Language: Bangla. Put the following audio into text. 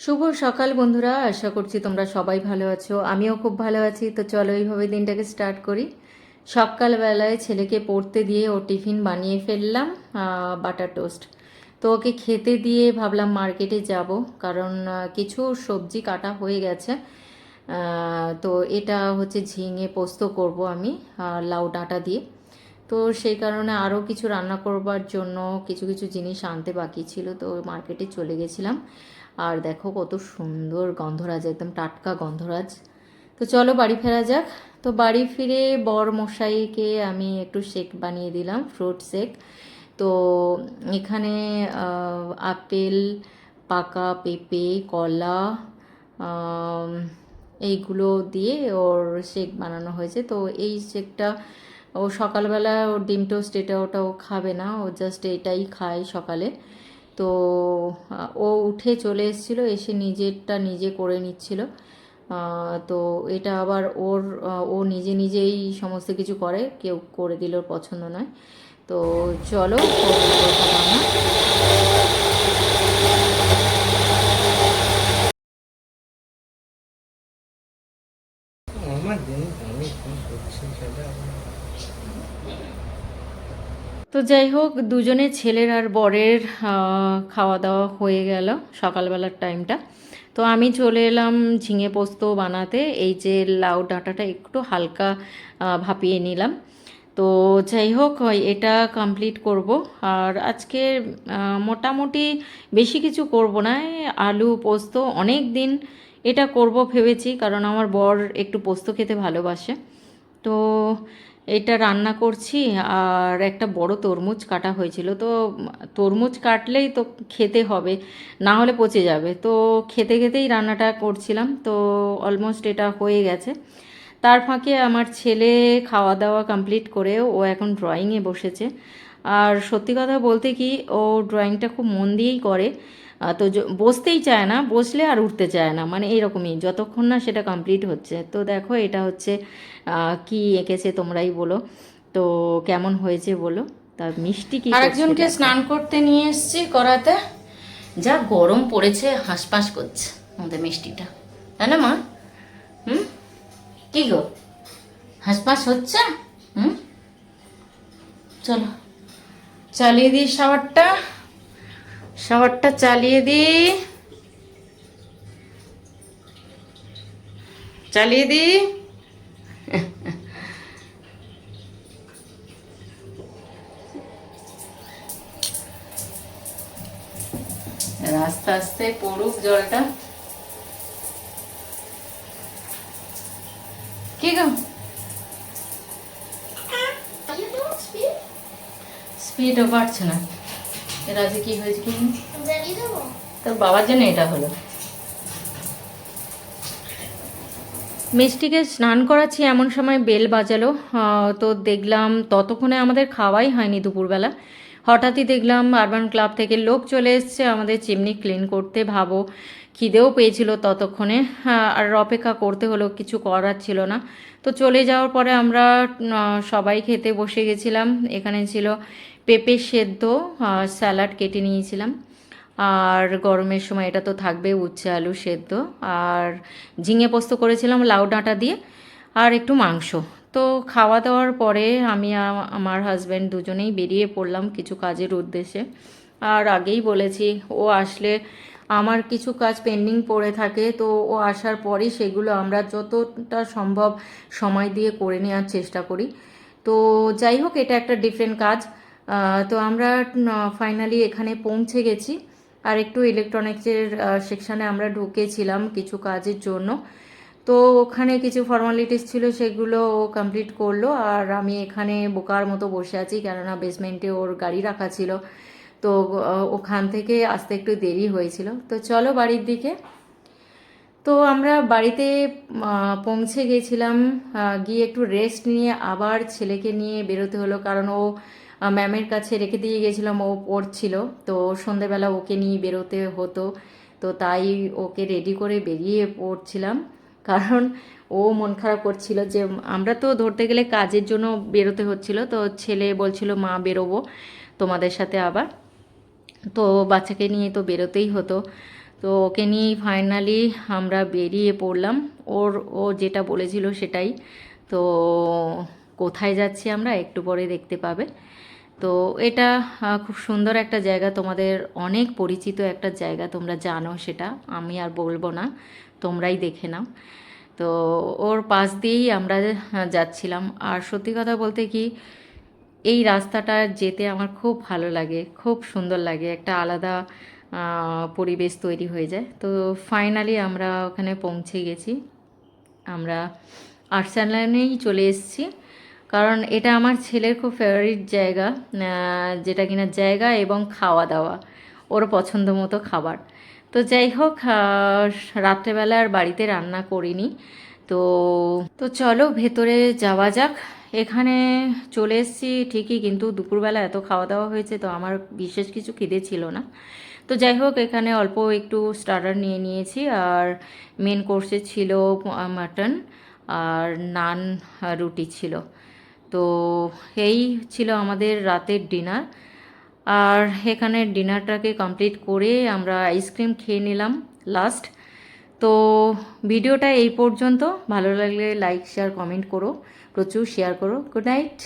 শুভ সকাল বন্ধুরা, আশা করছি তোমরা সবাই ভালো আছো। আমিও খুব ভালো আছি। তো চলো এইভাবে দিনটাকে স্টার্ট করি। সকালবেলায় ছেলেকে পড়তে দিয়ে ও টিফিন বানিয়ে ফেললাম, বাটার টোস্ট। তো ওকে খেতে দিয়ে ভাবলাম মার্কেটে যাব, কারণ কিছু সবজি কাটা হয়ে গেছে। তো এটা হচ্ছে ঝিঙে পোস্ত করব আমি, লাউ ডাঁটা দিয়ে। তো সেই কারণে আরও কিছু রান্না করবার জন্য কিছু কিছু জিনিস আনতে বাকি ছিল, তো মার্কেটে চলে গেছিলাম। আর দেখো কত সুন্দর গন্ধরাজ, একদম টাটকা গন্ধরাজ। তো চলো বাড়ি ফেরা যাক। তো বাড়ি ফিরে বর মশাইকে আমি একটু শেক বানিয়ে দিলাম, ফ্রুট শেক। তো এখানে আপেল, পাকা পেঁপে, কলা, আম, এইগুলো দিয়ে ওর শেক বানানো হয়েছে। তো এই শেকটা ও সকালবেলা ওর ডিম টোস্ট এটা ওটা ও খাবে না, ও জাস্ট এটাই খায় সকালে। তো ও উঠে চলে এসেছিলো, এসে নিজেরটা নিজে করে নিচ্ছিল। তো এটা আবার ও নিজে নিজেই সমস্ত কিছু করে, কেউ করে দিলে ওর পছন্দ নয়। তো চলো রান্না। তো যাই হোক, দুজনে ছেলের আর বরের খাওয়া দাওয়া হয়ে গেল সকালবেলার টাইমটা। তো আমি চলে এলাম ঝিঙে পোস্ত বানাতে। এই যে লাউ ডাঁটাটা একটু হালকা ভাপিয়ে নিলাম। তো যাই হোক, এটা কমপ্লিট করব। আর আজকে মোটামুটি বেশি কিছু করব না, আলু পোস্ত অনেক দিন এটা করব ভেবেছি, কারণ আমার বর একটু পোস্ত খেতে ভালোবাসে। তো এটা রান্না করছি। আর একটা বড় তরমুজ কাটা হয়েছিল, তো তরমুজ কাটলেই তো খেতে হবে, না হলে পচে যাবে। তো খেতে খেতেই রান্নাটা করছিলাম, তো অলমোস্ট এটা হয়ে গেছে। তার ফাঁকে আমার ছেলে খাওয়া দাওয়া কমপ্লিট করে ও এখন ড্রয়িংয়ে বসেছে। আর সত্যি কথা বলতে কি, ও ড্রয়িংটা খুব মন দিয়েই করে। তো বসতেই চায় না, বসলে আর উঠতে চায় না, মানে এইরকমই যতক্ষণ না সেটা কমপ্লিট হচ্ছে। তো দেখো এটা হচ্ছে কি এঁকেছে তোমরাই বলো তো, কেমন হয়েছে বলো। তা মিষ্টি কি আরেকজনকে স্নান করতে নিয়ে এসেছি করাতে। যা গরম পড়েছে, হাঁসফাঁস করছে আমাদের মিষ্টিটা, তাই না মা? হুম, কি গো, হাঁসফাঁস হচ্ছে? হুম, চলো চালিয়ে দিই শাওয়ারটা, শাওয়ারটা চালিয়ে দিই, চালিয়ে দিই। আস্তে আস্তে পড়ুক জলটা। কি গো, স্পিডও বাড়ছে না। এর আজকে কি হয়েছে কি, তোর বাবার জন্য এটা হলো। মিষ্টিকে স্নান করাচ্ছি, এমন সময় বেল বাজালো। তো দেখলাম ততক্ষণে আমাদের খাওয়াই হয়নি দুপুরবেলা। হঠাৎই দেখলাম আরবান ক্লাব থেকে লোক চলে এসছে আমাদের চিমনি ক্লিন করতে। ভাবো, খিদেও পেয়েছিল ততক্ষণে। আর অপেক্ষা করতে হলো, কিছু করার ছিল না। তো চলে যাওয়ার পরে আমরা সবাই খেতে বসে গেছিলাম। এখানে ছিল পেঁপে সেদ্ধ, স্যালাড কেটে নিয়েছিলাম। আর গরমের সময় এটা তো থাকবে, উচ্ছে আলু সেদ্ধ, আর ঝিঙে পোস্ত করেছিলাম লাউ ডাঁটা দিয়ে, আর একটু মাংস। তো খাওয়া দাওয়ার পরে আমি আমার হাজব্যান্ড দুজনেই বেরিয়ে পড়লাম কিছু কাজের উদ্দেশ্যে। আর আগেই বলেছি, ও আসলে আমার কিছু কাজ পেন্ডিং পড়ে থাকে, তো ও আসার পরই সেগুলো আমরা যতটা সম্ভব সময় দিয়ে করে নেওয়ার চেষ্টা করি। তো যাই হোক, এটা একটা ডিফারেন্ট কাজ। তো আমরা ফাইনালি এখানে পৌঁছে গেছি। আর একটু ইলেকট্রনিক্সের সেকশানে আমরা ঢুকেছিলাম কিছু কাজের জন্য। তো ওখানে কিছু ফর্মালিটিস ছিল, সেগুলো ও কমপ্লিট করলো। আর আমি এখানে বোকার মতো বসে আছি, কেননা বেসমেন্টে ওর গাড়ি রাখা ছিল। তো ওখান থেকে আসতে একটু দেরি হয়েছিল। তো চলো বাড়ির দিকে। তো আমরা বাড়িতে পৌঁছে গেছিলাম। গিয়ে একটু রেস্ট নিয়ে আবার ছেলেকে নিয়ে বেরোতে হলো, কারণ ও ম্যামের কাছে রেখে দিয়ে গেছিলাম, ও পড়ছিল। তো সন্ধেবেলা ওকে নিয়ে বেরোতে হতো, তো তাই ওকে রেডি করে বেরিয়ে পড়ছিলাম। কারণ ও মন খারাপ করছিল যে আমরা তো ধরতে গেলে কাজের জন্য বেরোতে হচ্ছিল। তো ছেলে বলছিল মা বেরোবো তোমাদের সাথে আবার। তো বাচ্চাকে নিয়ে তো বেরোতেই হতো। তো ওকে নিয়েই ফাইনালি আমরা বেরিয়ে পড়লাম। ও যেটা বলেছিল সেটাই। তো কোথায় যাচ্ছি আমরা একটু পরে দেখতে পাবে। তো এটা খুব সুন্দর একটা জায়গা, তোমাদের অনেক পরিচিত একটা জায়গা, তোমরা জানো সেটা, আমি আর বলবো না, তোমরাই দেখে নাও। তো ওর পাশ দিয়েই আমরা যাচ্ছিলাম। আর সত্যি কথা বলতে কি, এই রাস্তাটা যেতে আমার খুব ভালো লাগে, খুব সুন্দর লাগে, একটা আলাদা পরিবেশ তৈরি হয়ে যায়। তো ফাইনালি আমরা ওখানে পৌঁছে গেছি। আমরা আর্সালানেই চলে এসেছি, কারণ এটা আমার ছেলের খুব ফেভারিট জায়গা, যেটা কিনা জায়গা এবং খাওয়া দাওয়া, ওর পছন্দ মতো খাবার। তো যাই হোক, রাত্রেবেলা আর বাড়িতে রান্না করিনি। তো তো চলো ভেতরে যাওয়া যাক। এখানে চলে এসেছি ঠিকই, কিন্তু দুপুরবেলা এত খাওয়া দাওয়া হয়েছে তো আমার বিশেষ কিছু খিদে ছিল না। তো যাই হোক, এখানে অল্প একটু স্টার্টার নিয়ে নিয়েছি, আর মেন কোর্সে ছিল মাটন আর নান, রুটি ছিল। তো এই ছিল আমাদের রাতের ডিনার। আর এখানে ডিনারটাকে কমপ্লিট করে আমরা আইসক্রিম খেয়ে নিলাম লাস্ট। তো ভিডিওটা এই পর্যন্ত। ভালো লাগলে লাইক শেয়ার কমেন্ট করো, প্রচুর শেয়ার করো। Good night.